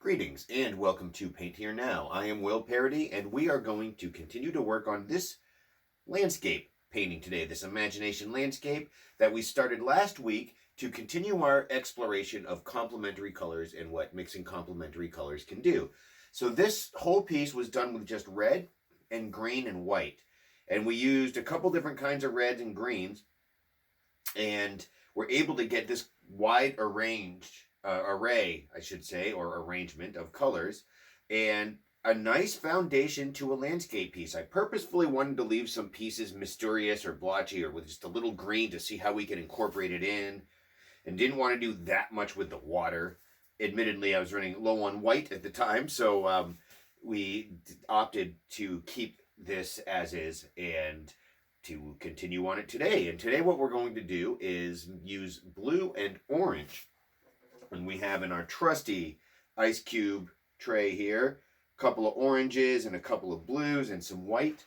Greetings and welcome to Paint Here Now. I am Will Parody and we are going to continue to work on this landscape painting today, this imagination landscape that we started last week to continue our exploration of complementary colors and what mixing complementary colors can do. So this whole piece was done with just red and green and white. And we used a couple different kinds of reds and greens and we're able to get this wide array, I should say, or arrangement of colors, and a nice foundation to a landscape piece. I purposefully wanted to leave some pieces mysterious or blotchy or with just a little green to see how we can incorporate it in, and didn't want to do that much with the water. Admittedly, I was running low on white at the time, so we opted to keep this as is and to continue on it today. And today what we're going to do is use blue and orange. And we have in our trusty ice cube tray here a couple of oranges and a couple of blues and some white.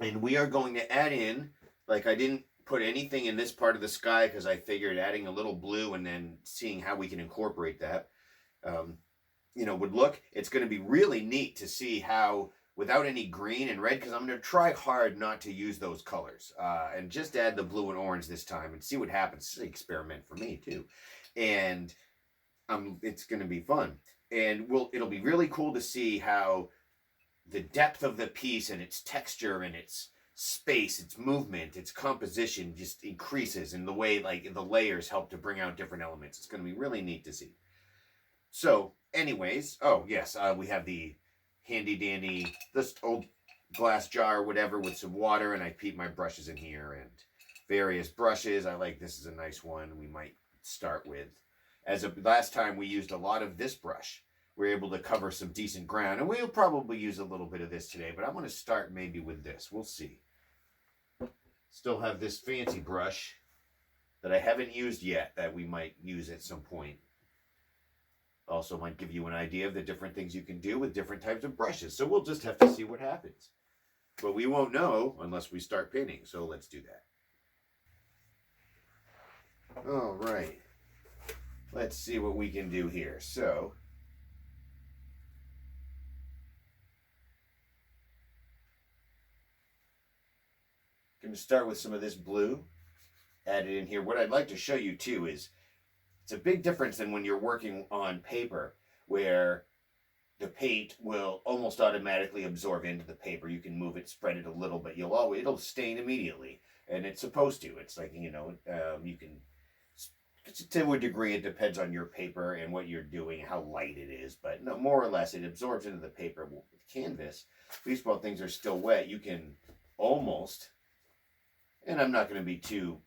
And we are going to add in, like I didn't put anything in this part of the sky because I figured adding a little blue and then seeing how we can incorporate that, would look. It's going to be really neat to see how, without any green and red, because I'm going to try hard not to use those colors and just add the blue and orange this time and see what happens. It's an experiment for me too, and it's going to be fun, and it'll be really cool to see how the depth of the piece and its texture and its space, its movement, its composition just increases in the way like the layers help to bring out different elements. It's going to be really neat to see. So anyways, oh yes, we have the handy dandy, this old glass jar or whatever with some water, and I keep my brushes in here and various brushes. I like this is a nice one we might start with. Last time we used a lot of this brush. We were able to cover some decent ground, and we'll probably use a little bit of this today, but I'm going to start maybe with this. We'll see. Still have this fancy brush that I haven't used yet that we might use at some point. Also might give you an idea of the different things you can do with different types of brushes. So we'll just have to see what happens. But we won't know unless we start painting. So let's do that. All right. Let's see what we can do here. So I'm going to start with some of this blue. Add it in here. What I'd like to show you too is it's a big difference than when you're working on paper where the paint will almost automatically absorb into the paper. You can move it, spread it a little, but it'll stain immediately, and it's supposed to. It's like, you can, to a degree, it depends on your paper and what you're doing, how light it is, but no, more or less it absorbs into the paper. With canvas, at least while things are still wet, you can almost, and I'm not going to be too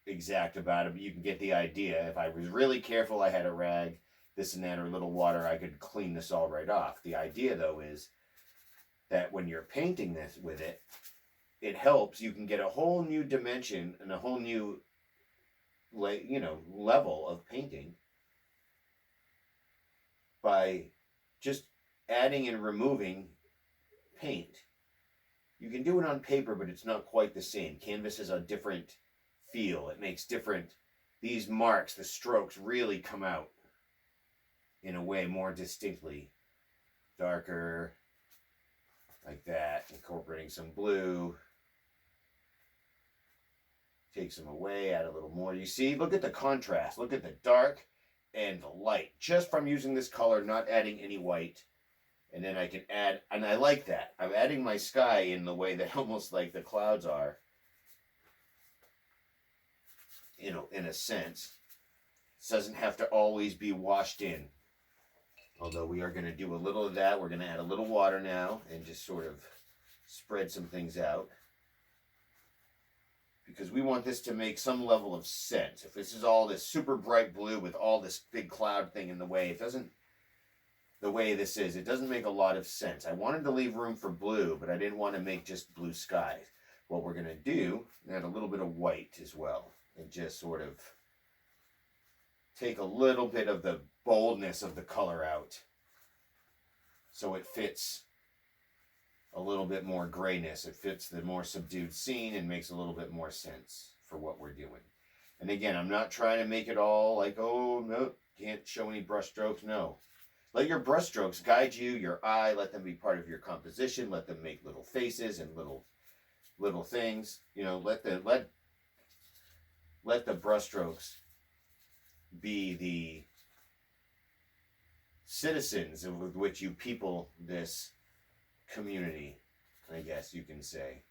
exact about it, but you can get the idea. If I was really careful, I had a rag, this and that, or a little water, I could clean this all right off. The idea though is that when you're painting this with it, it helps. You can get a whole new dimension and a whole new level of painting by just adding and removing paint. You can do it on paper, but it's not quite the same. Canvas is a different feel. It makes different, these marks, the strokes really come out in a way more distinctly. Darker, like that, incorporating some blue. Take some away, add a little more. You see, look at the contrast. Look at the dark and the light. Just from using this color, not adding any white. And then I can add, and I like that. I'm adding my sky in the way that almost like the clouds are. In a sense. It doesn't have to always be washed in. Although we are going to do a little of that. We're going to add a little water now and just sort of spread some things out. Because we want this to make some level of sense. If this is all this super bright blue with all this big cloud thing in the way, it doesn't make a lot of sense. I wanted to leave room for blue, but I didn't want to make just blue skies. What we're going to do, add a little bit of white as well. And just sort of take a little bit of the boldness of the color out so it fits a little bit more grayness. It fits the more subdued scene and makes a little bit more sense for what we're doing. And again, I'm not trying to make it all like, oh, no, can't show any brush strokes. No. Let your brush strokes guide you, your eye, let them be part of your composition, let them make little faces and little things. You know, let the brush strokes be the citizens with which you people this community, I guess you can say.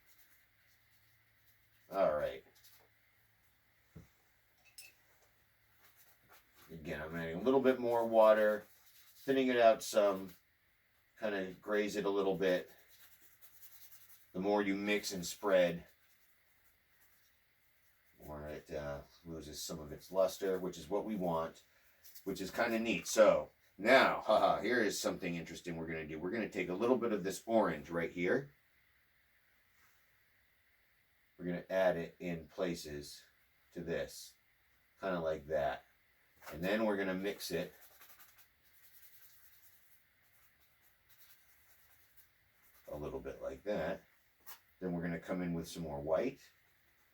All right. Again, I'm adding a little bit more water, thinning it out some, kind of graze it a little bit. The more you mix and spread, the more it loses some of its luster, which is what we want, which is kind of neat. So now, here is something interesting we're going to do. We're going to take a little bit of this orange right here. We're going to add it in places to this, kind of like that. And then we're going to mix it a little bit like that. Then we're going to come in with some more white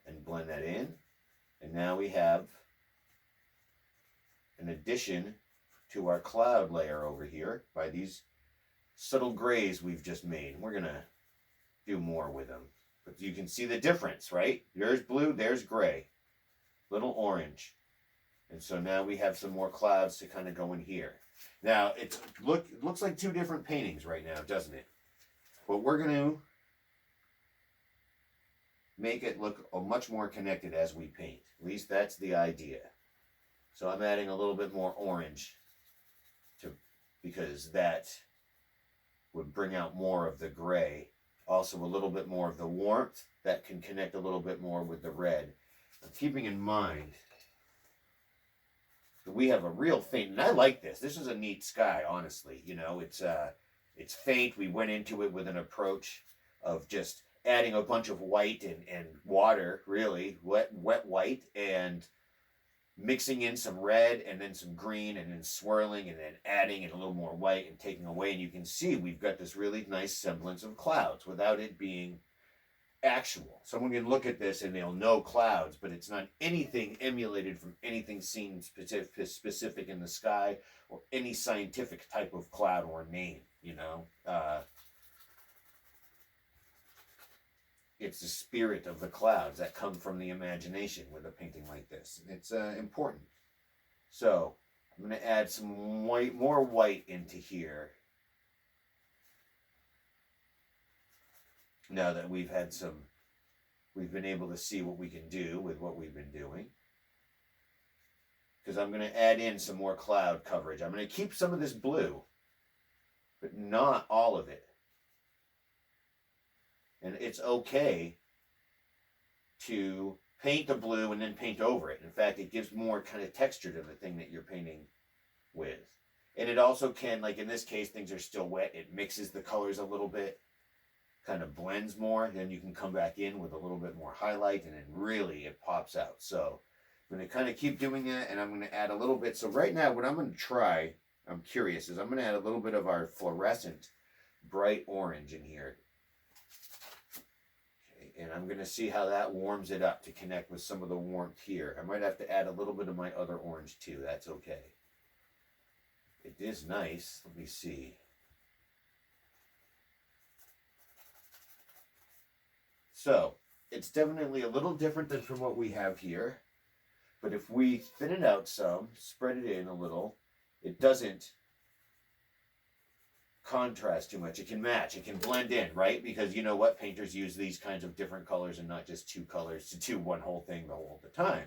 and blend that in. And now we have an addition to our cloud layer over here by these subtle grays we've just made. We're going to do more with them. But you can see the difference, right? There's blue, there's gray, little orange. And so now we have some more clouds to kind of go in here. Now, it looks like two different paintings right now, doesn't it? But we're going to make it look much more connected as we paint. At least that's the idea. So I'm adding a little bit more orange because that would bring out more of the gray. Also a little bit more of the warmth that can connect a little bit more with the red. I'm keeping in mind that we have a real faint, and I like this. This is a neat sky, honestly. You know, it's faint. We went into it with an approach of just adding a bunch of white and water, really, wet white, and mixing in some red and then some green and then swirling and then adding in a little more white and taking away. And you can see we've got this really nice semblance of clouds without it being actual. Someone can look at this and they'll know clouds, but it's not anything emulated from anything seen specific in the sky or any scientific type of cloud or name, you know. It's the spirit of the clouds that come from the imagination with a painting like this. It's important. So I'm going to add some more white into here. Now that we've been able to see what we can do with what we've been doing. Because I'm going to add in some more cloud coverage. I'm going to keep some of this blue, but not all of it. And it's okay to paint the blue and then paint over it. In fact, it gives more kind of texture to the thing that you're painting with. And it also can, like in this case, things are still wet. It mixes the colors a little bit, kind of blends more. Then you can come back in with a little bit more highlight and then really it pops out. So I'm going to kind of keep doing that, and I'm going to add a little bit. So right now what I'm going to try, I'm curious, is I'm going to add a little bit of our fluorescent bright orange in here. And I'm going to see how that warms it up to connect with some of the warmth here. I might have to add a little bit of my other orange too. That's okay. It is nice. Let me see. So, it's definitely a little different than from what we have here. But if we thin it out some, spread it in a little, it doesn't contrast too much. It can match, it can blend in, right? Because you know what, painters use these kinds of different colors and not just two colors to do one whole thing the time.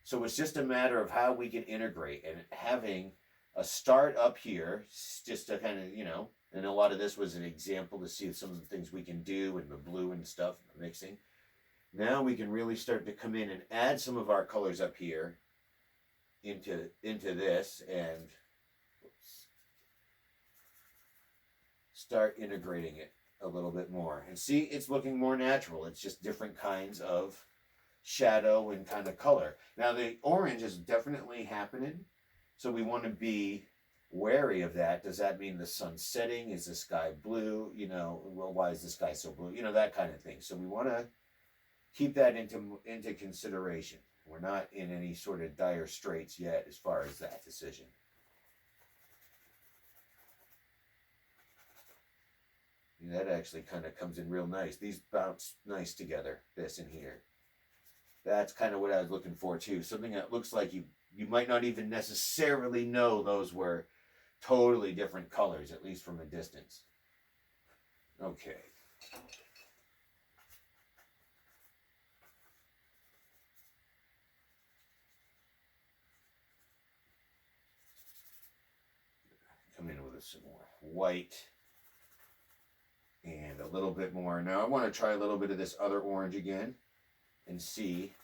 So it's just a matter of how we can integrate, and having a start up here just to kind of, you know, and a lot of this was an example to see some of the things we can do and the blue and stuff, the mixing. Now we can really start to come in and add some of our colors up here into this and start integrating it a little bit more. And see, it's looking more natural. It's just different kinds of shadow and kind of color. Now the orange is definitely happening, so we want to be wary of that. Does that mean the sun's setting? Is the sky blue? You know, well, why is the sky so blue? You know, that kind of thing. So we want to keep that into consideration. We're not in any sort of dire straits yet as far as that decision. That actually kind of comes in real nice. These bounce nice together, this and here. That's kind of what I was looking for too. Something that looks like you might not even necessarily know those were totally different colors, at least from a distance. Okay. Come in with some more white. And a little bit more. Now I want to try a little bit of this other orange again and see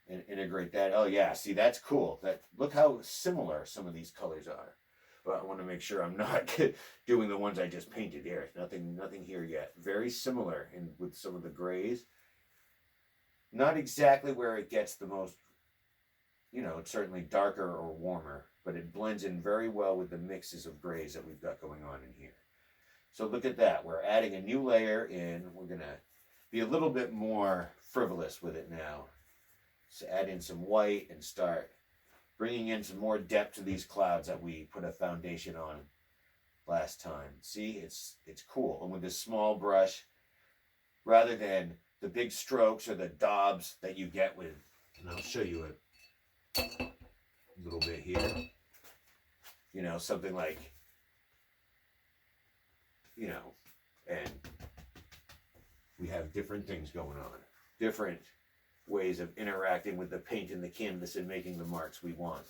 and integrate that. Oh yeah, see, that's cool. That, look how similar some of these colors are. But I want to make sure I'm not doing the ones I just painted here. Nothing here yet. Very similar in with some of the grays. Not exactly where it gets the most, it's certainly darker or warmer, but it blends in very well with the mixes of grays that we've got going on in here. So look at that. We're adding a new layer in. We're going to be a little bit more frivolous with it now. So add in some white and start bringing in some more depth to these clouds that we put a foundation on last time. See, it's cool. And with this small brush, rather than the big strokes or the daubs that you get with, and I'll show you a little bit here. Something like, and we have different things going on. Different ways of interacting with the paint and the canvas and making the marks we want.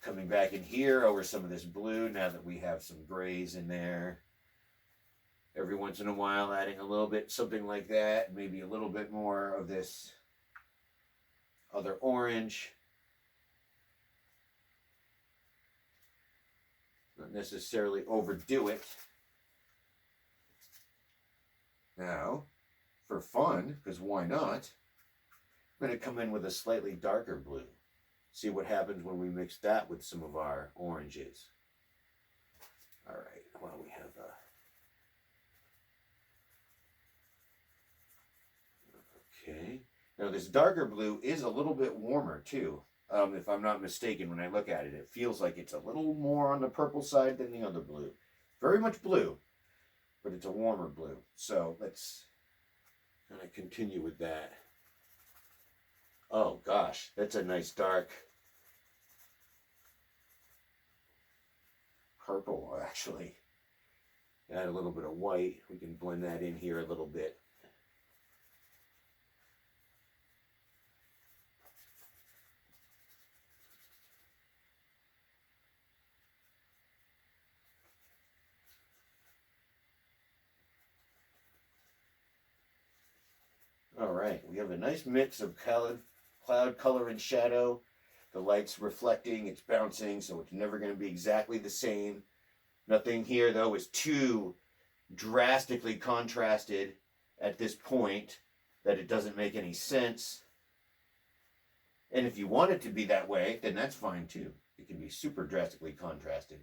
Coming back in here over some of this blue now that we have some grays in there. Every once in a while adding a little bit, something like that. Maybe a little bit more of this other orange. Not necessarily overdo it. Now, for fun, because why not, I'm going to come in with a slightly darker blue. See what happens when we mix that with some of our oranges. All right, well, we have okay. Now this darker blue is a little bit warmer too. If I'm not mistaken, when I look at it, it feels like it's a little more on the purple side than the other blue. Very much blue, but it's a warmer blue. So let's kind of continue with that. Oh gosh, that's a nice dark purple, actually. Add a little bit of white. We can blend that in here a little bit. All right, we have a nice mix of cloud color and shadow. The light's reflecting, it's bouncing, so it's never going to be exactly the same. Nothing here, though, is too drastically contrasted at this point that it doesn't make any sense. And if you want it to be that way, then that's fine too. It can be super drastically contrasted.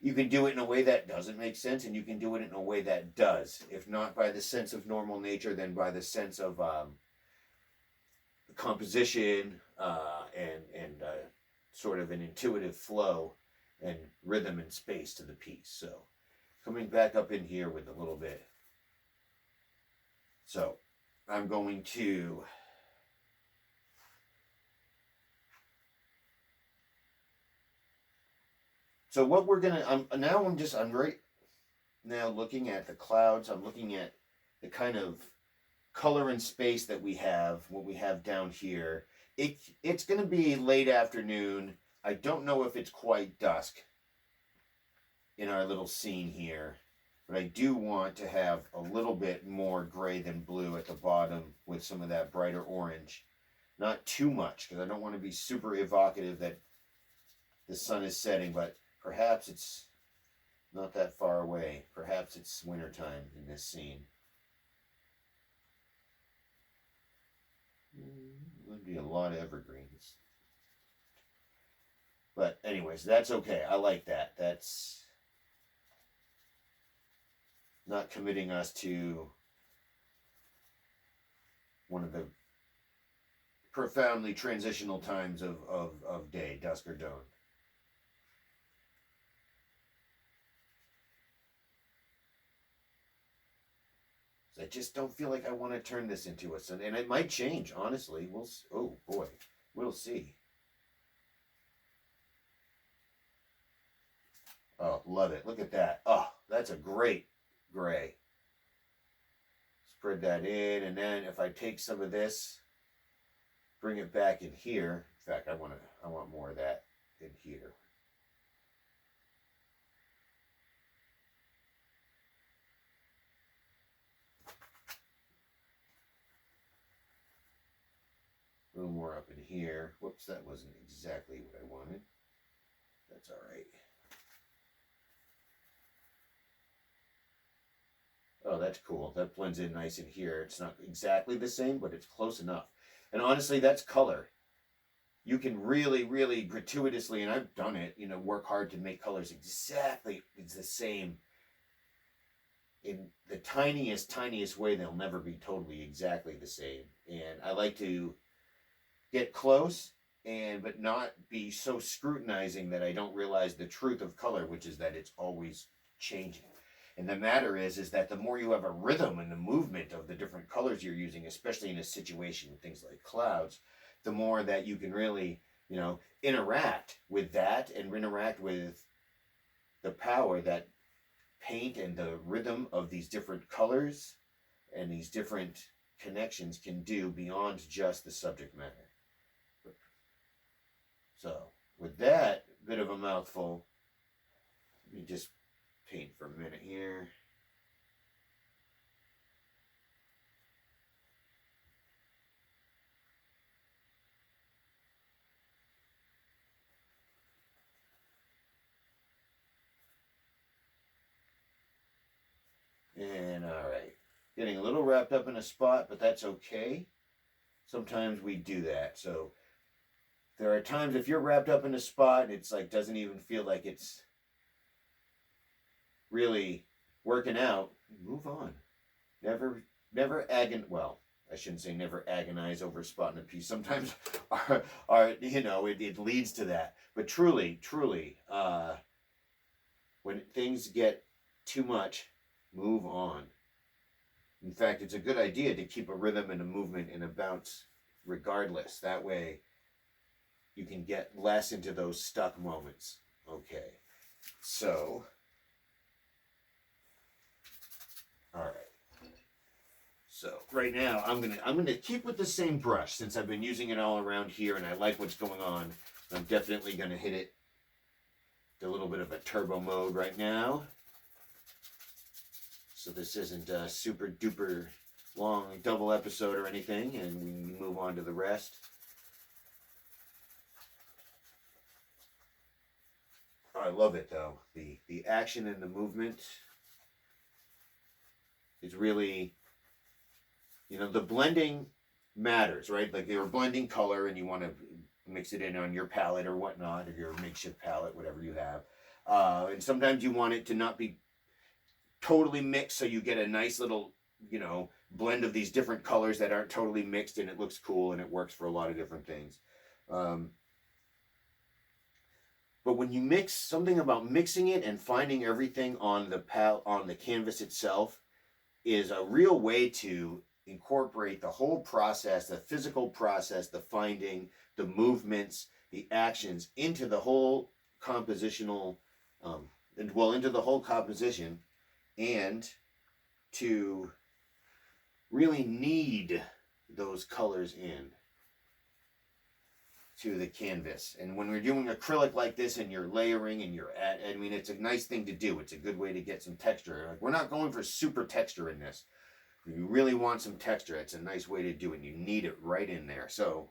You can do it in a way that doesn't make sense, and you can do it in a way that does. If not by the sense of normal nature, then by the sense of composition and sort of an intuitive flow and rhythm and space to the piece. So coming back up in here with a little bit. So I'm going to so what we're gonna I'm right now looking at the clouds. I'm looking at the kind of color and space that we have, what we have down here. It's gonna be late afternoon. I don't know if it's quite dusk in our little scene here, but I do want to have a little bit more gray than blue at the bottom with some of that brighter orange. Not too much, because I don't want to be super evocative that the sun is setting, but perhaps it's not that far away. Perhaps it's wintertime in this scene. Would be a lot of evergreens. But anyways, that's okay. I like that. That's not committing us to one of the profoundly transitional times of day, dusk or dawn. I just don't feel like I want to turn this into a sun, and it might change. Honestly, oh boy, we'll see. Oh, love it! Look at that. Oh, that's a great gray. Spread that in, and then if I take some of this, bring it back in here. In fact, I want more of that in here. A little more up in here. Whoops, that wasn't exactly what I wanted. That's all right. Oh, that's cool. That blends in nice in here. It's not exactly the same, but it's close enough. And honestly, that's color. You can really, really gratuitously, and I've done it, work hard to make colors exactly the same. In the tiniest way, they'll never be totally exactly the same. And I like to get close but not be so scrutinizing that I don't realize the truth of color, which is that it's always changing. And the matter is that the more you have a rhythm and the movement of the different colors you're using, especially in a situation with things like clouds, the more that you can really, interact with that and interact with the power that paint and the rhythm of these different colors and these different connections can do beyond just the subject matter. So, with that bit of a mouthful, let me just paint for a minute here. And all right, getting a little wrapped up in a spot, but that's okay. Sometimes we do that. So there are times if you're wrapped up in a spot, it's like doesn't even feel like it's really working out. Move on. Never well, I shouldn't say never agonize over a spot in a piece. Sometimes it leads to that. But truly, when things get too much, move on. In fact, it's a good idea to keep a rhythm and a movement and a bounce regardless. That way you can get less into those stuck moments. Okay. So, all right. So right now I'm gonna keep with the same brush since I've been using it all around here and I like what's going on. I'm definitely gonna hit it to a little bit of a turbo mode right now. So this isn't a super duper long double episode or anything, and we can move on to the rest. I love it though. The action and the movement is really, the blending matters, right? Like you're blending color and you want to mix it in on your palette or whatnot, or your makeshift palette, whatever you have. And sometimes you want it to not be totally mixed, so you get a nice little, blend of these different colors that aren't totally mixed, and it looks cool and it works for a lot of different things. But when you mix, something about mixing it and finding everything on the canvas itself is a real way to incorporate the whole process, the physical process, the finding, the movements, the actions into the whole compositional, into the whole composition, and to really knead those colors in to the canvas. And when we're doing acrylic like this and you're layering and it's a nice thing to do. It's a good way to get some texture. Like, we're not going for super texture in this. If you really want some texture, it's a nice way to do it. You need it right in there. So,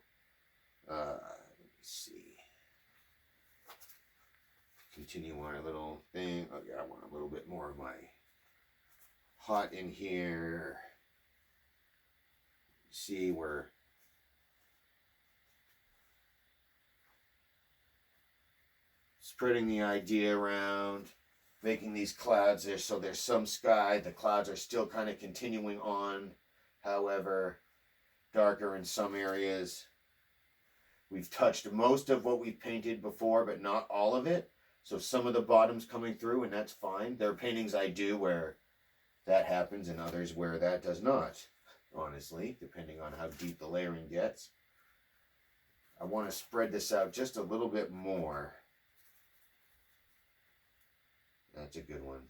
let me see. Continue our little thing. Oh yeah, I want a little bit more of my hot in here. See, we're spreading the idea around, making these clouds there so there's some sky. The clouds are still kind of continuing on, however, darker in some areas. We've touched most of what we've painted before, but not all of it. So some of the bottom's coming through, and that's fine. There are paintings I do where that happens, and others where that does not, honestly, depending on how deep the layering gets. I want to spread this out just a little bit more. That's a good one.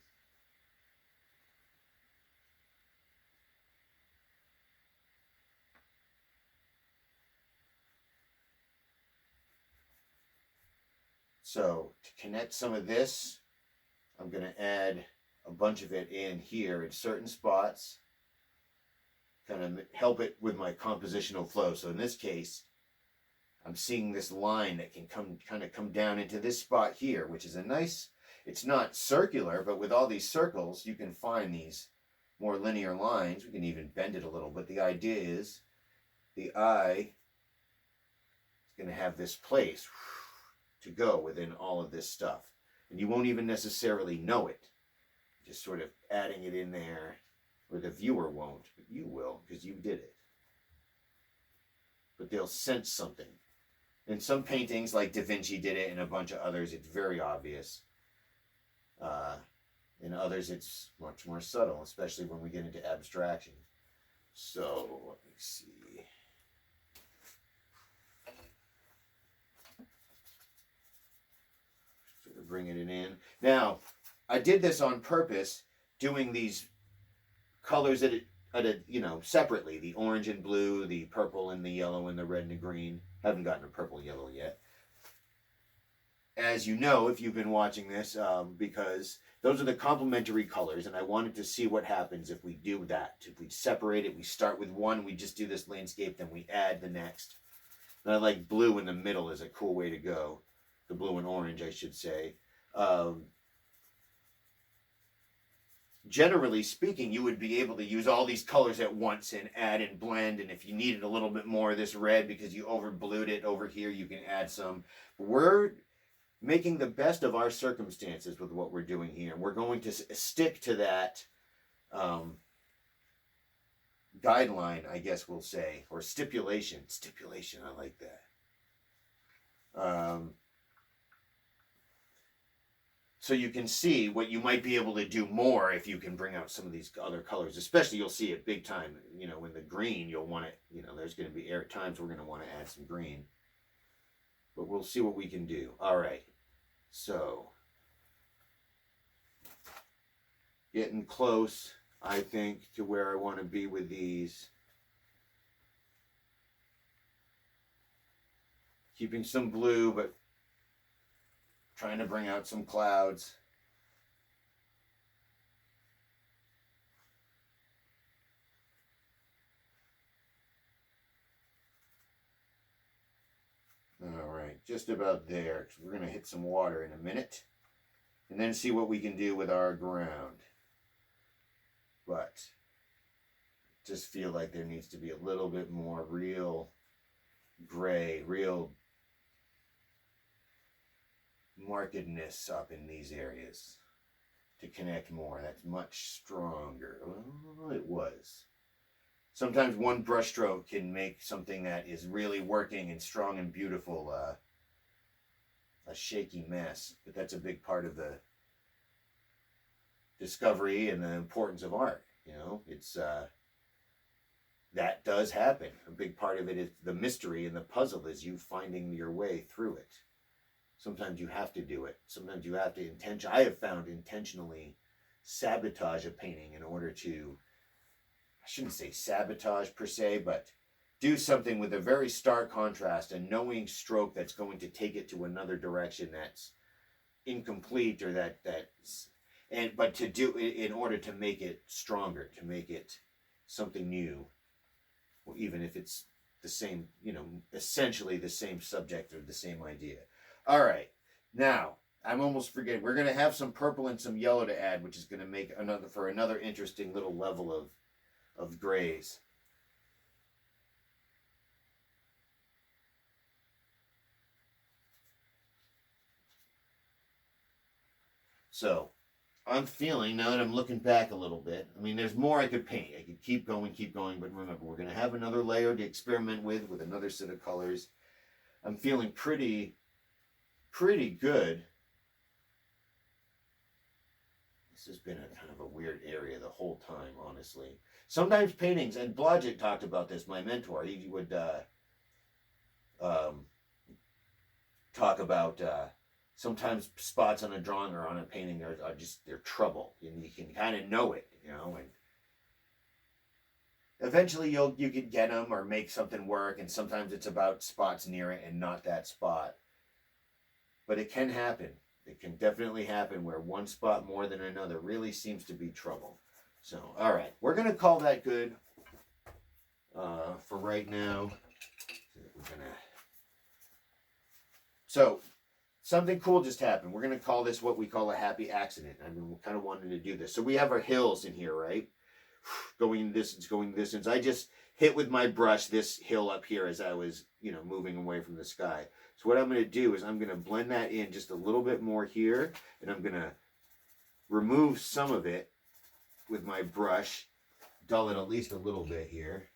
So to connect some of this, I'm going to add a bunch of it in here in certain spots, kind of help it with my compositional flow. So in this case, I'm seeing this line that can come down into this spot here, which is a nice, it's not circular, but with all these circles, you can find these more linear lines. We can even bend it a little, but the idea is the eye is going to have this place to go within all of this stuff. And you won't even necessarily know it. Just sort of adding it in there, or the viewer won't, but you will, because you did it. But they'll sense something. In some paintings, like Da Vinci did it, and a bunch of others, it's very obvious. In others, it's much more subtle, especially when we get into abstraction. So, let me see. Sort of bringing it in. Now, I did this on purpose, doing these colors separately. The orange and blue, the purple and the yellow and the red and the green. Haven't gotten a purple yellow yet. As you know, if you've been watching this, because those are the complementary colors, and I wanted to see what happens if we do that. If we separate it, we start with one, we just do this landscape, then we add the next. And I like blue in the middle is a cool way to go. The blue and orange, I should say. Generally speaking, you would be able to use all these colors at once and add and blend, and if you needed a little bit more of this red because you over blued it over here, you can add some. We're making the best of our circumstances with what we're doing here. We're going to stick to that guideline, I guess we'll say, or stipulation. Stipulation, I like that. So you can see what you might be able to do more if you can bring out some of these other colors. Especially you'll see it big time, in the green, you'll want it, there's going to be times we're going to want to add some green. But we'll see what we can do. All right. So, getting close, I think, to where I want to be with these. Keeping some blue, but trying to bring out some clouds. All right, just about there. We're going to hit some water in a minute and then see what we can do with our ground. But just feel like there needs to be a little bit more real gray, real markedness up in these areas to connect more. That's much stronger. Well, it was. Sometimes one brushstroke can make something that is really working and strong and beautiful a shaky mess. But that's a big part of the discovery and the importance of art. It's that does happen. A big part of it is the mystery and the puzzle is you finding your way through it. Sometimes you have to do it. Sometimes you have to I have found intentionally sabotage a painting in order to, I shouldn't say sabotage per se, but do something with a very stark contrast, a knowing stroke that's going to take it to another direction that's incomplete or but to do it in order to make it stronger, to make it something new, or even if it's the same, essentially the same subject or the same idea. All right, now I'm almost forgetting. We're going to have some purple and some yellow to add, which is going to make another interesting little level of grays. So I'm feeling, now that I'm looking back a little bit, there's more I could paint. I could keep going, but remember, we're going to have another layer to experiment with another set of colors. I'm feeling pretty good. This has been a kind of a weird area the whole time, honestly. Sometimes paintings, and Blodgett talked about this, my mentor, he would um, talk about sometimes spots on a drawing or on a painting are just, they're trouble. And you can kind of know it, you know, and eventually you can get them or make something work, and sometimes it's about spots near it and not that spot. But it can happen. It can definitely happen where one spot more than another really seems to be trouble. So, all right, we're gonna call that good for right now. So something cool just happened. We're gonna call this what we call a happy accident. I mean, we kind of wanted to do this. So we have our hills in here, right? Going distance. I just hit with my brush this hill up here as I was, you know, moving away from the sky. So what I'm going to do is I'm going to blend that in just a little bit more here, and I'm going to remove some of it with my brush, dull it at least a little bit here.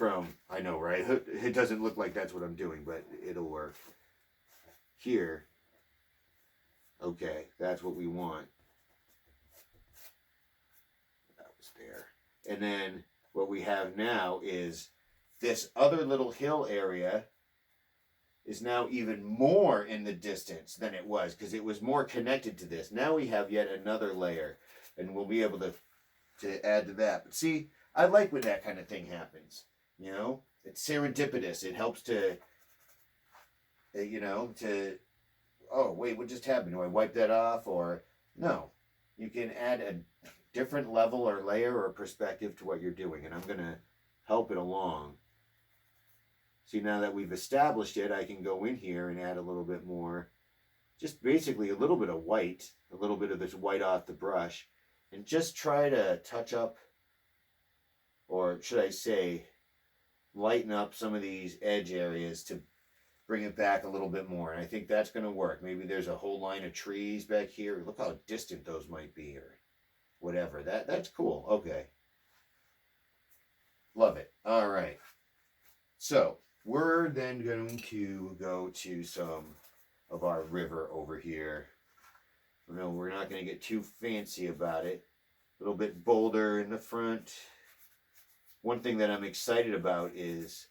I know, right? It doesn't look like that's what I'm doing, but it'll work. Here, okay, that's what we want. There. And then what we have now is this other little hill area is now even more in the distance than it was because it was more connected to this. Now we have yet another layer, and we'll be able to add to that. But see, I like when that kind of thing happens. You know, it's serendipitous. It helps to, you know, oh, wait, what just happened? Do I wipe that off? Or no, you can add a different level or layer or perspective to what you're doing, and I'm going to help it along. See, now that we've established it, I can go in here and add a little bit more, just basically a little bit of white, a little bit of this white off the brush, and just try to touch up, or should I say, lighten up some of these edge areas to bring it back a little bit more. And I think that's going to work. Maybe there's a whole line of trees back here. Look how distant those might be, or whatever. That's cool. Okay. Love it. All right. So we're then going to go to some of our river over here. No, we're not going to get too fancy about it. A little bit bolder in the front. One thing that I'm excited about is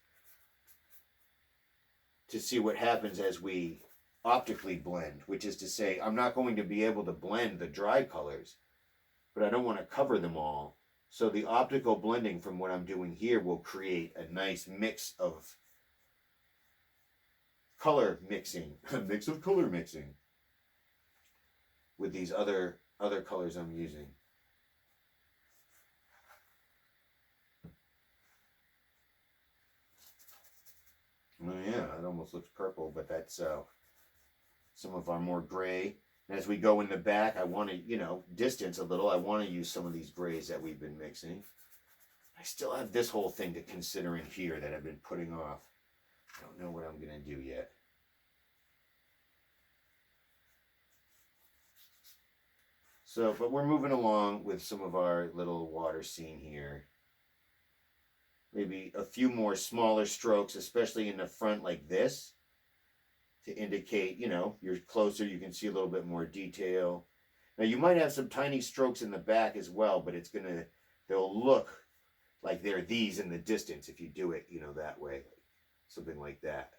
to see what happens as we optically blend, which is to say, I'm not going to be able to blend the dry colors, but I don't want to cover them all. So the optical blending from what I'm doing here will create a nice mix of color mixing, a mix of color mixing with these other colors I'm using. Oh yeah, it almost looks purple, but that's some of our more gray. And as we go in the back, I want to, you know, distance a little. I want to use some of these grays that we've been mixing. I still have this whole thing to consider in here that I've been putting off. I don't know what I'm going to do yet. So, but we're moving along with some of our little water scene here. Maybe a few more smaller strokes, especially in the front like this, to indicate, you know, you're closer, you can see a little bit more detail. Now you might have some tiny strokes in the back as well, but they'll look like they're these in the distance if you do it, you know, that way. Something like that.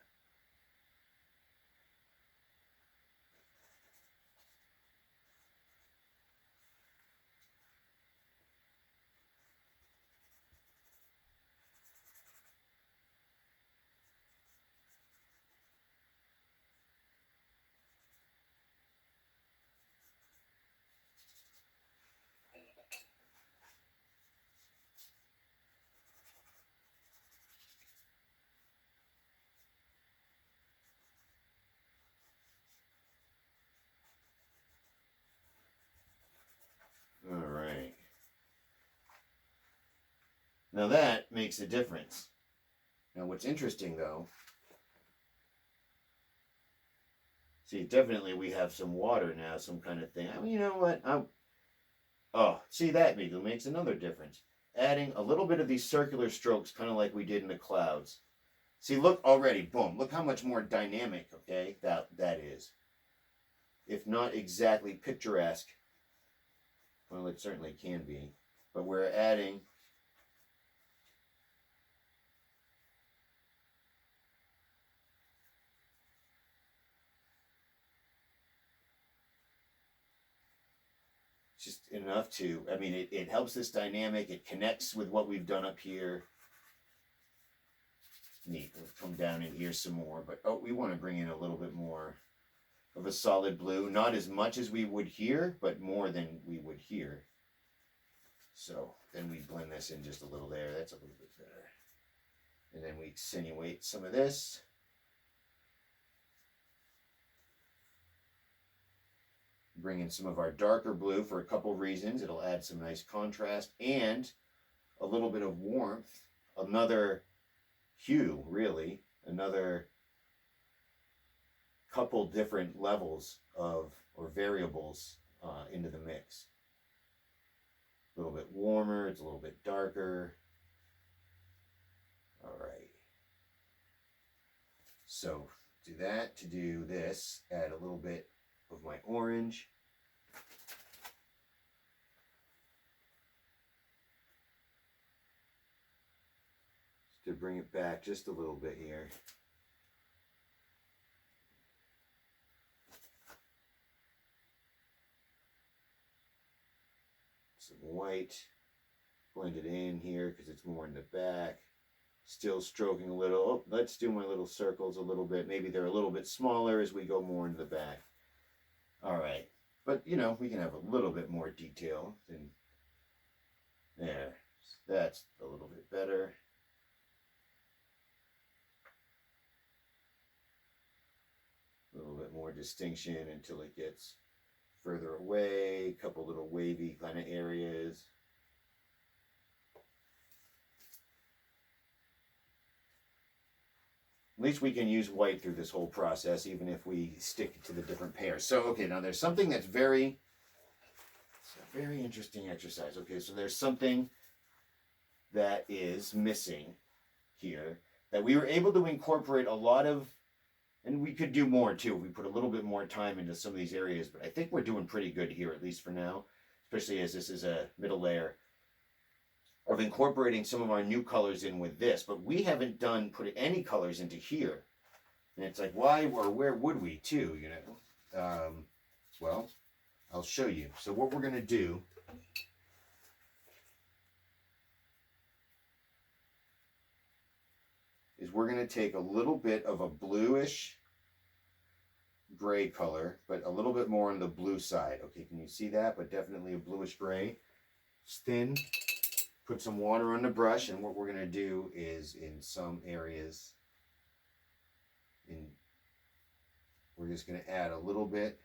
All right. Now that makes a difference. Now what's interesting though, see, definitely we have some water now, some kind of thing. I mean, you know what? Oh, see, that makes another difference. Adding a little bit of these circular strokes, kind of like we did in the clouds. See, look already, boom. Look how much more dynamic, okay, that is. If not exactly picturesque, well, it certainly can be. But we're adding just enough to, I mean, it helps this dynamic. It connects with what we've done up here. Neat. We'll come down in here some more, but oh, we want to bring in a little bit more of a solid blue. Not as much as we would here, but more than we would here. So then we blend this in just a little there. That's a little bit better. And then we accentuate some of this. Bring in some of our darker blue for a couple reasons. It'll add some nice contrast and a little bit of warmth. Another hue, really. Another couple different levels of, or variables into the mix. A little bit warmer, it's a little bit darker. All right. So do that. To do this, add a little bit of my orange. Just to bring it back just a little bit here. Some white, blend it in here because it's more in the back. Still stroking a little. Oh, let's do my little circles a little bit. Maybe they're a little bit smaller as we go more into the back. All right, but you know, we can have a little bit more detail than there. That's a little bit better. A little bit more distinction until it gets further away, a couple little wavy kind of areas. At least we can use white through this whole process, even if we stick to the different pairs. So, okay, now there's something that's it's a very interesting exercise. Okay, so there's something that is missing here that we were able to incorporate a lot of, and we could do more too if we put a little bit more time into some of these areas, but I think we're doing pretty good here, at least for now, especially as this is a middle layer, of incorporating some of our new colors in with this, but we haven't put any colors into here. And it's like, why or where would we too, you know? Well, I'll show you. So what we're going to do is we're going to take a little bit of a bluish gray color, but a little bit more on the blue side. Okay, can you see that? But definitely a bluish gray. It's thin. Put some water on the brush, and what we're going to do is in some areas, we're just going to add a little bit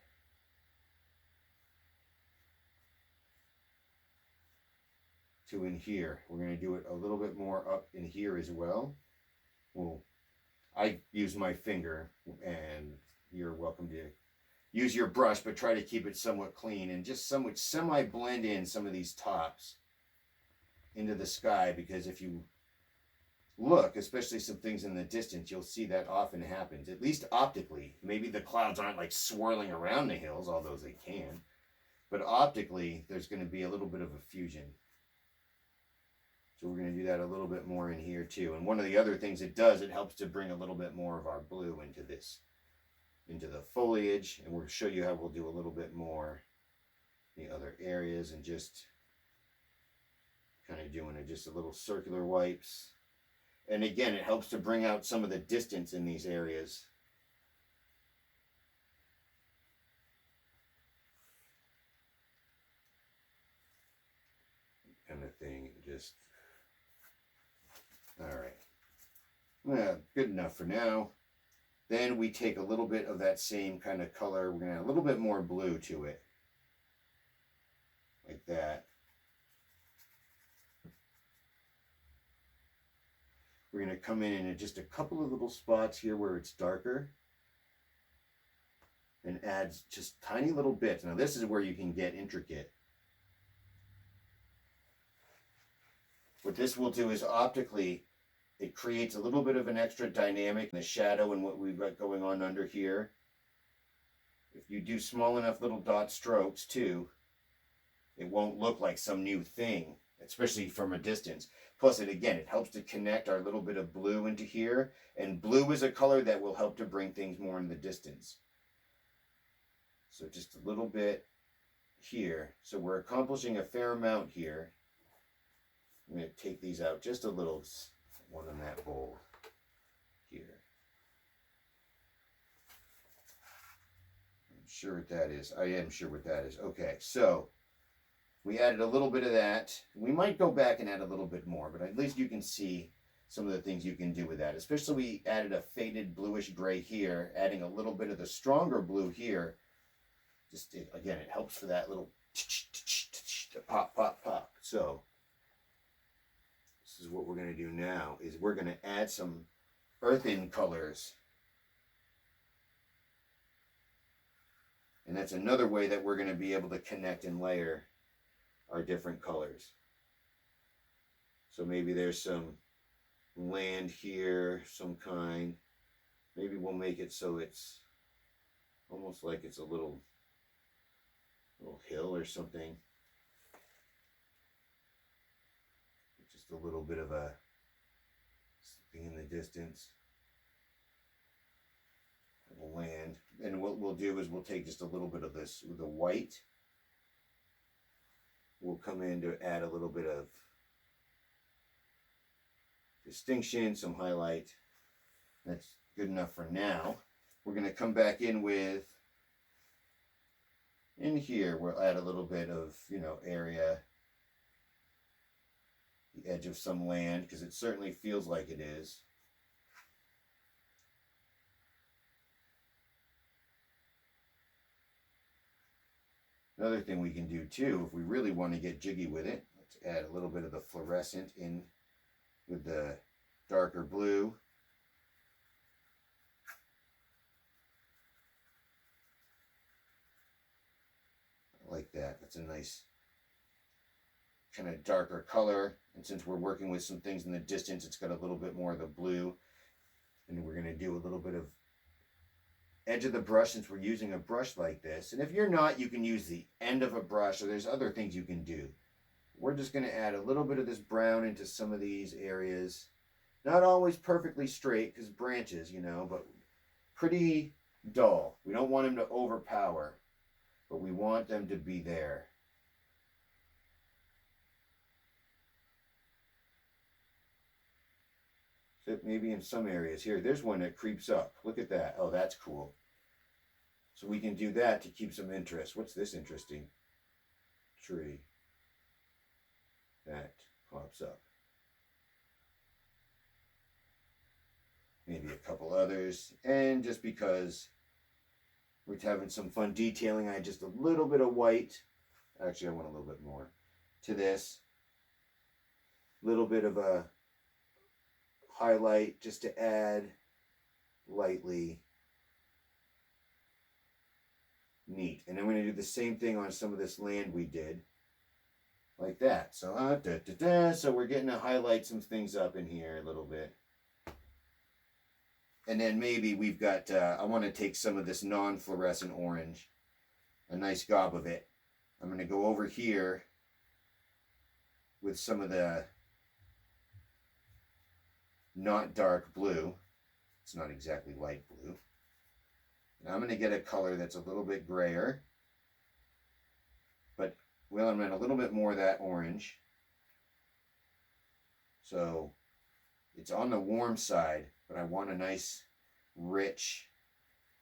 to in here. We're going to do it a little bit more up in here as well. Well, I use my finger, and you're welcome to use your brush, but try to keep it somewhat clean and just somewhat semi-blend in some of these tops into the sky, because if you look, especially some things in the distance, you'll see that often happens, at least optically. Maybe the clouds aren't like swirling around the hills, although they can, but optically there's going to be a little bit of a fusion. So we're going to do that a little bit more in here too. And one of the other things it does, it helps to bring a little bit more of our blue into this, into the foliage, and we'll show you how we'll do a little bit more in the other areas, and just kind of doing it just a little circular wipes. And again, it helps to bring out some of the distance in these areas. Kind of thing. Just, all right. Well, good enough for now. Then we take a little bit of that same kind of color. We're going to add a little bit more blue to it. Like that. We're going to come in just a couple of little spots here where it's darker, and add just tiny little bits. Now this is where you can get intricate. What this will do is optically, it creates a little bit of an extra dynamic in the shadow and what we've got going on under here. If you do small enough little dot strokes too, it won't look like some new thing, especially from a distance. Plus it helps to connect our little bit of blue into here, and blue is a color that will help to bring things more in the distance. So just a little bit here. So we're accomplishing a fair amount here. I'm going to take these out just a little, one in that bowl here. I'm sure what that is. I am sure what that is. Okay, so we added a little bit of that. We might go back and add a little bit more, but at least you can see some of the things you can do with that. Especially we added a faded bluish gray here, adding a little bit of the stronger blue here. Just, again, it helps for that little pop, pop, pop. So this is what we're going to do now, is we're going to add some earthen colors. And that's another way that we're going to be able to connect and layer our different colors. So maybe there's some land here, some kind. Maybe we'll make it so it's almost like it's a little hill or something. Just a little bit of something in the distance. Land. And what we'll do is we'll take just a little bit of this with the white. We'll come in to add a little bit of distinction, some highlight. That's good enough for now. We're going to come back in with, in here, we'll add a little bit of, area, the edge of some land, because it certainly feels like it is. Another thing we can do too, if we really want to get jiggy with it, let's add a little bit of the fluorescent in with the darker blue. I like that. That's a nice kind of darker color. And since we're working with some things in the distance, it's got a little bit more of the blue. And we're going to do a little bit of edge of the brush since we're using a brush like this. And if you're not, you can use the end of a brush, or there's other things you can do. We're just going to add a little bit of this brown into some of these areas. Not always perfectly straight because branches, but pretty dull. We don't want them to overpower, but we want them to be there. So maybe in some areas here, there's one that creeps up. Look at that. Oh, that's cool. So we can do that to keep some interest. What's this interesting tree that pops up? Maybe a couple others. And just because we're having some fun detailing, I add just a little bit of white. Actually, I want a little bit more to this. Little bit of a highlight just to add lightly. Neat. And I'm going to do the same thing on some of this land we did. Like that. So, so we're getting to highlight some things up in here a little bit. And then maybe we've got, I want to take some of this non-fluorescent orange, a nice gob of it. I'm going to go over here with some of the not dark blue. It's not exactly light blue. And I'm going to get a color that's a little bit grayer, but well, I'm going to a little bit more of that orange. So it's on the warm side, but I want a nice, rich,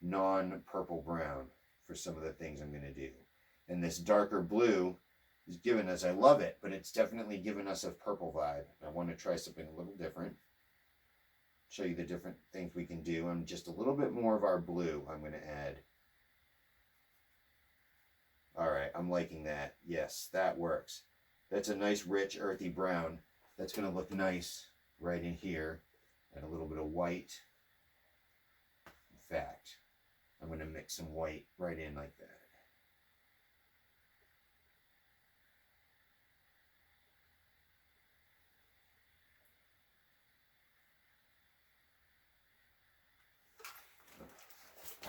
non-purple brown for some of the things I'm going to do. And this darker blue is giving us, I love it, but it's definitely giving us a purple vibe. I want to try something a little different. Show you the different things we can do. And just a little bit more of our blue I'm going to add. All right, I'm liking that. Yes, that works. That's a nice, rich, earthy brown. That's going to look nice right in here. And a little bit of white. In fact, I'm going to mix some white right in like that.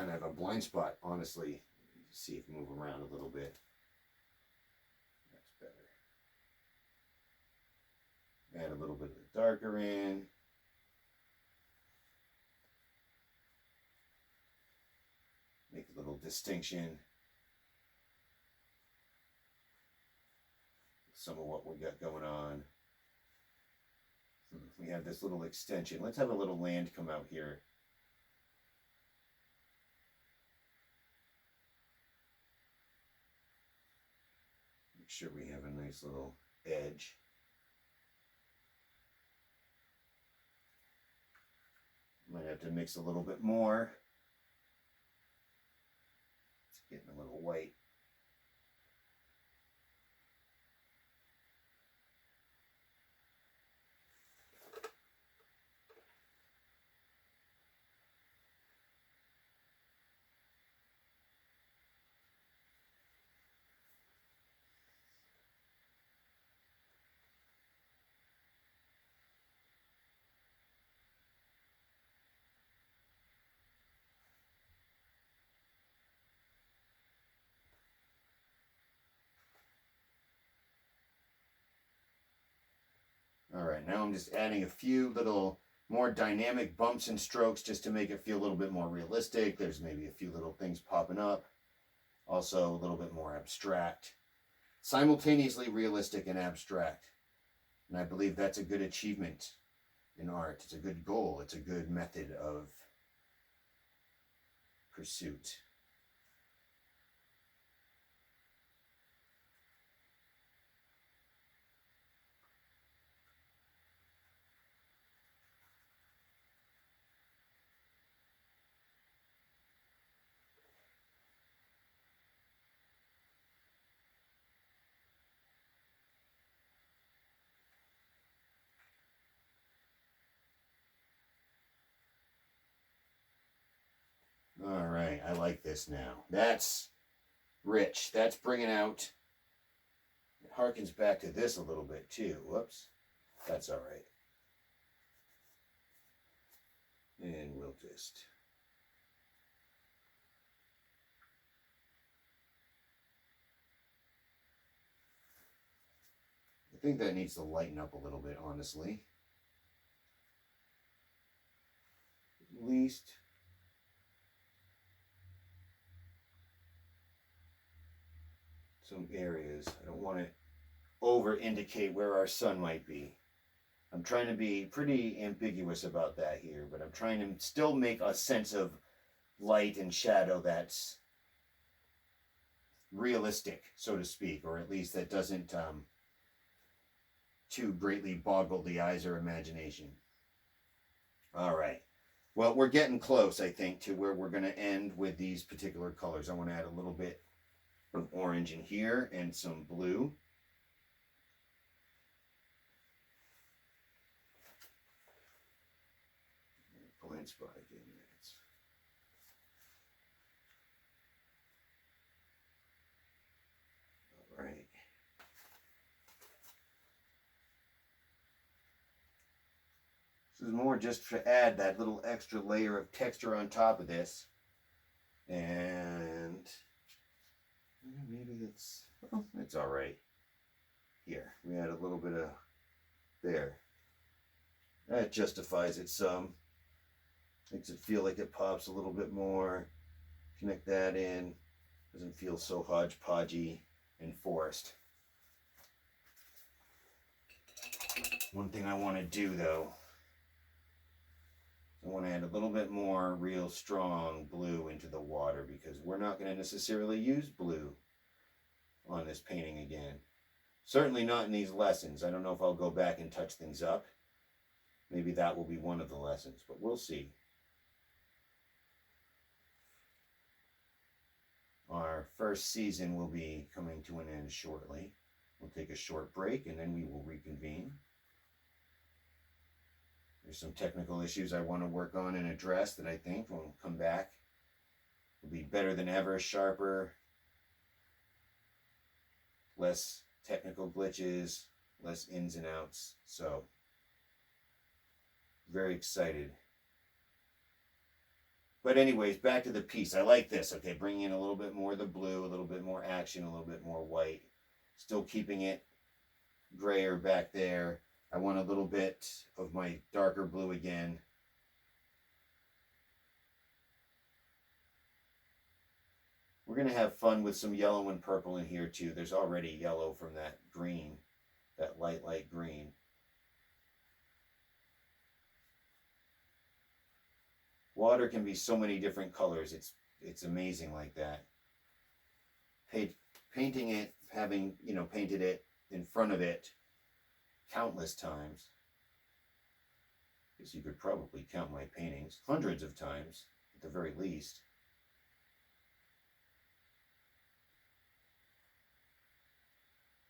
kind of have a blind spot, honestly. See if move around a little bit. That's better. Add a little bit of the darker in. Make a little distinction. Some of what we got going on. We have this little extension. Let's have a little land come out here. Make sure we have a nice little edge. Might have to mix a little bit more. It's getting a little white. All right, now I'm just adding a few little more dynamic bumps and strokes just to make it feel a little bit more realistic. There's maybe a few little things popping up. Also a little bit more abstract. Simultaneously realistic and abstract. And I believe that's a good achievement in art. It's a good goal. It's a good method of pursuit. All right, I like this now. That's rich. That's bringing out, it harkens back to this a little bit too. Whoops. That's all right. And we'll just I think that needs to lighten up a little bit, honestly. At least some areas. I don't want to over indicate where our sun might be. I'm trying to be pretty ambiguous about that here, but I'm trying to still make a sense of light and shadow that's realistic, so to speak, or at least that doesn't too greatly boggle the eyes or imagination. All right. Well, we're getting close, I think, to where we're going to end with these particular colors. I want to add a little bit of orange in here and some blue. Blind spot again. All right. This is more just to add that little extra layer of texture on top of this. And maybe it's, well, it's all right. Here, we add a little bit of there. That justifies it some. Makes it feel like it pops a little bit more. Connect that in. Doesn't feel so hodgepodgey and forced. One thing I want to do though, I want to add a little bit more real strong blue into the water because we're not going to necessarily use blue on this painting again. Certainly not in these lessons. I don't know if I'll go back and touch things up. Maybe that will be one of the lessons, but we'll see. Our first season will be coming to an end shortly. We'll take a short break and then we will reconvene. There's some technical issues I want to work on and address that I think will come back. Will be better than ever, sharper, less technical glitches, less ins and outs. So, very excited But anyways, back to the piece. I like this. Okay, bringing in a little bit more of the blue, a little bit more action, a little bit more white. Still keeping it grayer back there. I want a little bit of my darker blue again. We're going to have fun with some yellow and purple in here too. There's already yellow from that green, that light green. Water can be so many different colors. It's amazing like that. Painting it, having, painted it in front of it countless times, because you could probably count my paintings hundreds of times at the very least.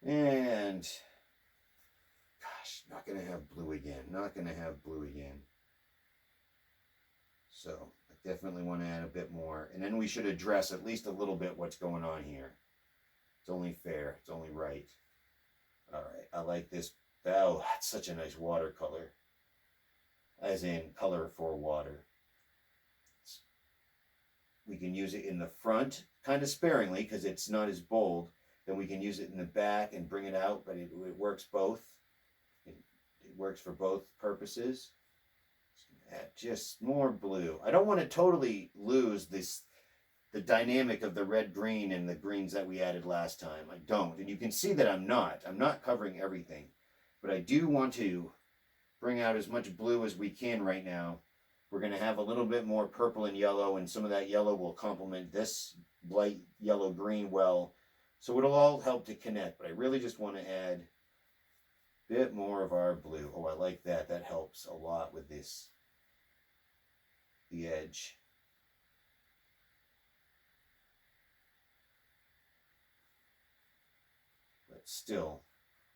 And gosh, not gonna have blue again. Not gonna have blue again. So I definitely want to add a bit more. And then we should address at least a little bit what's going on here. It's only fair. It's only right. All right. I like this. Oh, that's such a nice watercolor. As in color for water. We can use it in the front kind of sparingly because it's not as bold. Then we can use it in the back and bring it out, but it works both. It works for both purposes. Add just more blue. I don't want to totally lose the dynamic of the red green and the greens that we added last time. I don't. And you can see that I'm not covering everything. But I do want to bring out as much blue as we can right now. We're going to have a little bit more purple and yellow, and some of that yellow will complement this light yellow green well. So it'll all help to connect, but I really just want to add a bit more of our blue. Oh, I like that. That helps a lot with this. The edge. But still,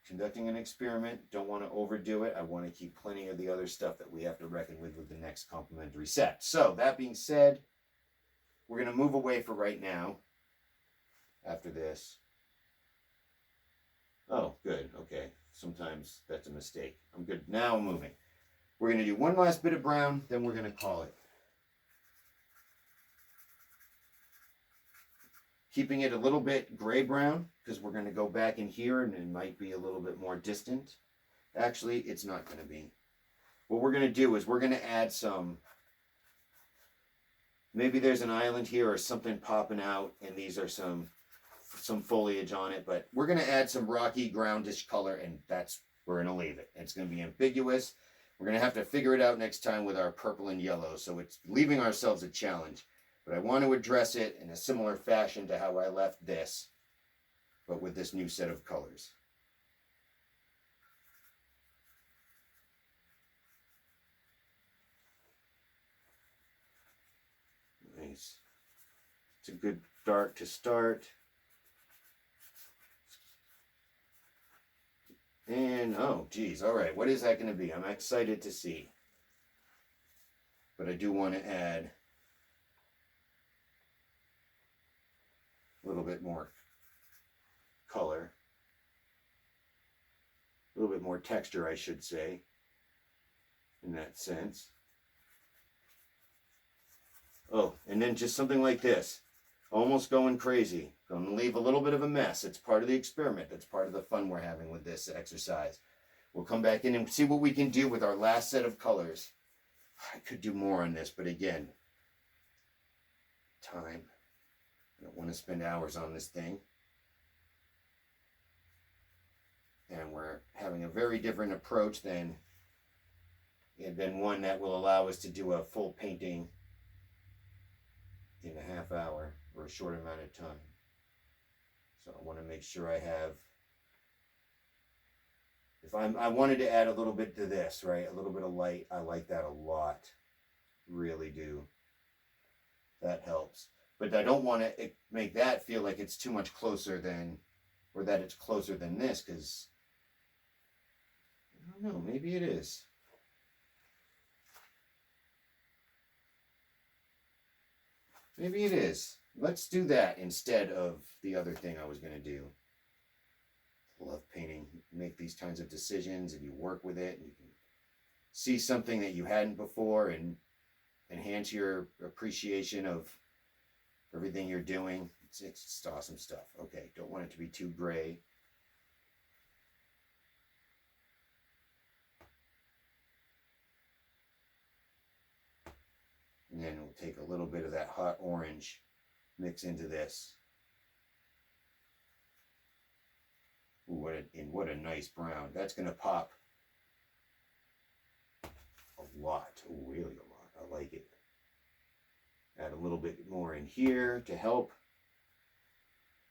conducting an experiment, don't want to overdo it. I want to keep plenty of the other stuff that we have to reckon with the next complementary set. So, that being said, we're going to move away for right now after this. Oh, good. Okay. Sometimes that's a mistake. I'm good. Now I'm moving. We're going to do one last bit of brown, then we're going to call it. Keeping it a little bit gray-brown, because we're going to go back in here and it might be a little bit more distant. Actually, it's not going to be. What we're going to do is we're going to add some, maybe there's an island here or something popping out, and these are some foliage on it, but we're going to add some rocky groundish color, and we're going to leave it. It's going to be ambiguous. We're going to have to figure it out next time with our purple and yellow, so it's leaving ourselves a challenge. But I want to address it in a similar fashion to how I left this, but with this new set of colors. Nice. It's a good dark to start. And, oh, geez, all right, what is that going to be? I'm excited to see. But I do want to add a little bit more color, a little bit more texture, I should say, in that sense. Oh, and then just something like this, almost going crazy. Going to leave a little bit of a mess. It's part of the experiment. That's part of the fun we're having with this exercise. We'll come back in and see what we can do with our last set of colors. I could do more on this, but again, time. I don't want to spend hours on this thing. And we're having a very different approach than one that will allow us to do a full painting in a half hour or a short amount of time. So I want to make sure I have, I wanted to add a little bit to this, right? A little bit of light. I like that a lot. Really do. That helps. But I don't want to make that feel like it's too much closer than, or that it's closer than this, because, I don't know, maybe it is. Maybe it is. Let's do that instead of the other thing I was going to do. I love painting. Make these kinds of decisions and you work with it and you can see something that you hadn't before and enhance your appreciation of everything you're doing. It's just awesome stuff. Okay, don't want it to be too gray. And then we'll take a little bit of that hot orange, mix into this. Ooh, what a nice brown. That's going to pop a lot. Ooh, really a lot. I like it. Add a little bit more in here to help.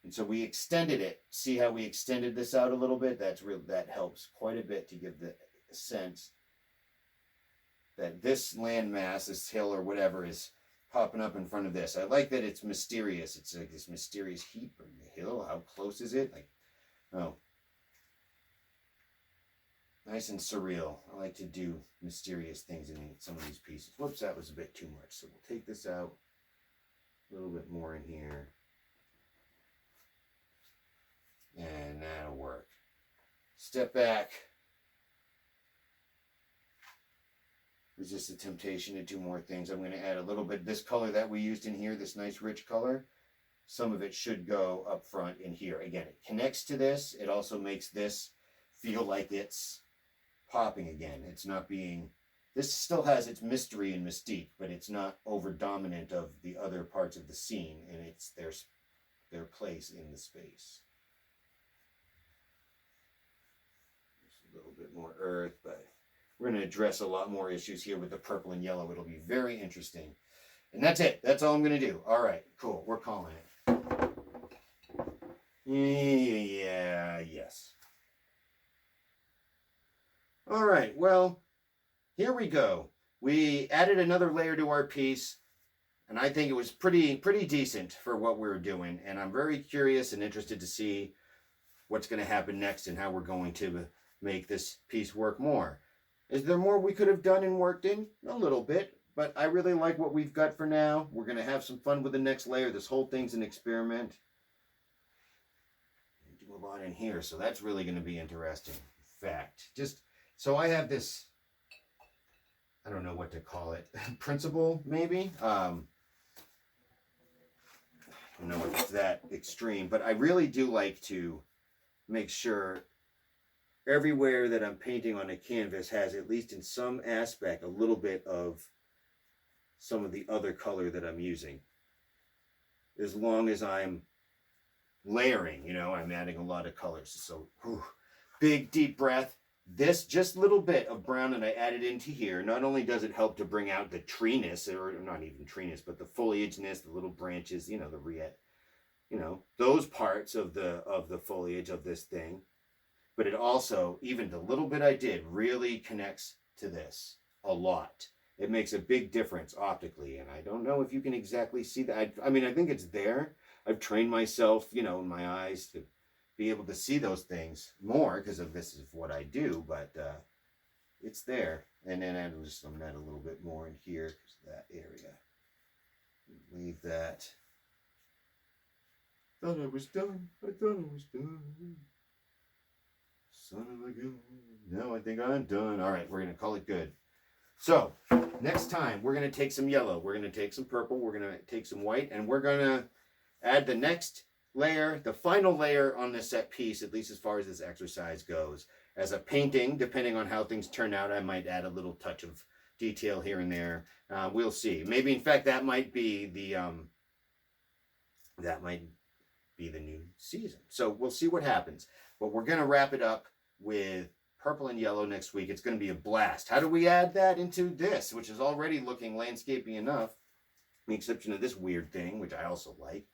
And so we extended it. See how we extended this out a little bit? That helps quite a bit to give the sense that this landmass, this hill or whatever, is popping up in front of this. I like that it's mysterious. It's like this mysterious heap or hill. How close is it? Like, oh, nice and surreal. I like to do mysterious things in some of these pieces. Whoops, that was a bit too much. So we'll take this out. A little bit more in here. And that'll work. Step back. Resist the temptation to do more things. I'm going to add a little bit. This color that we used in here, this nice rich color, some of it should go up front in here. Again, it connects to this. It also makes this feel like it's popping again. It's not being, this still has its mystery and mystique, but it's not over dominant of the other parts of the scene, and it's their place in the space. Just a little bit more earth, but we're going to address a lot more issues here with the purple and yellow. It'll be very interesting. And that's it. That's all I'm going to do. All right, cool. We're calling it. Yeah, yes. All right, well, here we go. We added another layer to our piece, and I think it was pretty decent for what we were doing. And I'm very curious and interested to see what's going to happen next and how we're going to make this piece work more. Is there more we could have done and worked in? A little bit, but I really like what we've got for now. We're going to have some fun with the next layer. This whole thing's an experiment. Do a lot in here, so that's really going to be interesting. Fact. Just, so I have this, I don't know what to call it, principle, maybe? I don't know if it's that extreme, but I really do like to make sure everywhere that I'm painting on a canvas has, at least in some aspect, a little bit of some of the other color that I'm using. As long as I'm layering, you know, I'm adding a lot of colors. So, big deep breath. This just little bit of brown that I added into here, not only does it help to bring out the treeness, or not even treeness, but the foliageness, the little branches, you know, the riet, you know, those parts of the foliage of this thing. But it also, even the little bit I did, really connects to this a lot. It makes a big difference optically, and I don't know if you can exactly see that. I mean, I think it's there. I've trained myself, you know, in my eyes to be able to see those things more because of this is what I do, but it's there. And then I'm going to add a little bit more in here because of that area. Leave that. Thought I was done. I thought I was done. Son of a gun. No, I think I'm done. All right, we're going to call it good. So, next time, we're going to take some yellow. We're going to take some purple. We're going to take some white. And we're going to add the next layer, the final layer on this set piece, at least as far as this exercise goes. As a painting, depending on how things turn out, I might add a little touch of detail here and there. We'll see. Maybe, in fact, that might be the new season. So we'll see what happens. But we're going to wrap it up with purple and yellow next week. It's going to be a blast. How do we add that into this, which is already looking landscapey enough, with the exception of this weird thing, which I also like.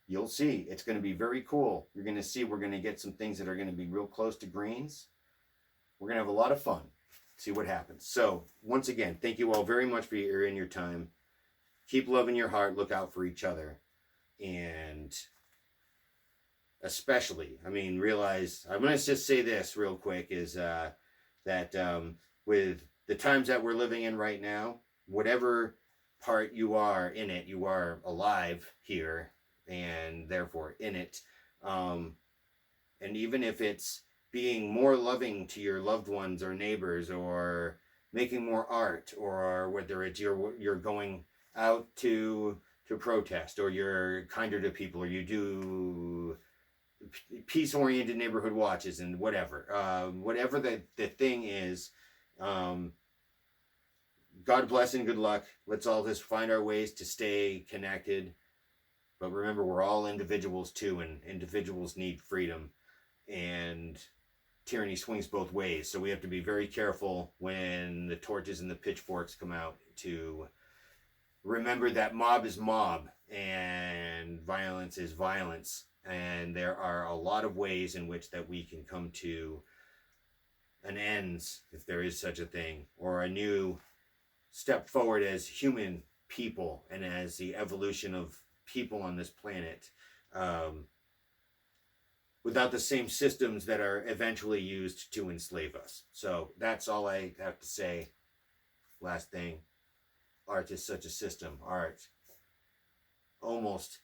You'll see. It's going to be very cool. You're going to see we're going to get some things that are going to be real close to greens. We're going to have a lot of fun. See what happens. So, once again, thank you all very much for your ear and your time. Keep loving your heart. Look out for each other. And especially, I mean, realize, I'm going to just say this real quick, is that with the times that we're living in right now, whatever part you are in it, you are alive here and therefore in it. And even if it's being more loving to your loved ones or neighbors or making more art, or whether it's you're going out to protest, or you're kinder to people, or you do peace-oriented neighborhood watches and whatever. Whatever the thing is, God bless and good luck. Let's all just find our ways to stay connected. But remember, we're all individuals too, and individuals need freedom. And tyranny swings both ways. So we have to be very careful when the torches and the pitchforks come out to remember that mob is mob and violence is violence. And there are a lot of ways in which that we can come to an ends, if there is such a thing, or a new step forward as human people and as the evolution of people on this planet, without the same systems that are eventually used to enslave us. So that's all I have to say. Last thing, art is such a system. Art almost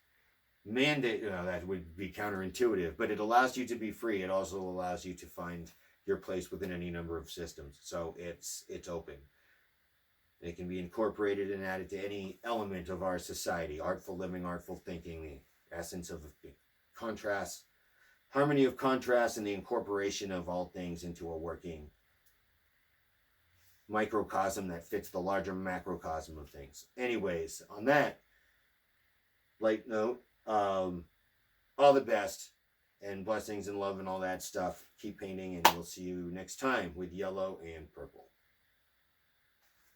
mandate, that would be counterintuitive, but it allows you to be free. It also allows you to find your place within any number of systems. So it's open. It can be incorporated and added to any element of our society. Artful living, artful thinking, the essence of contrast, harmony of contrast, and the incorporation of all things into a working microcosm that fits the larger macrocosm of things. Anyways, on that light note, all the best and blessings and love and all that stuff. Keep painting, and we'll see you next time with Yellow and Purple.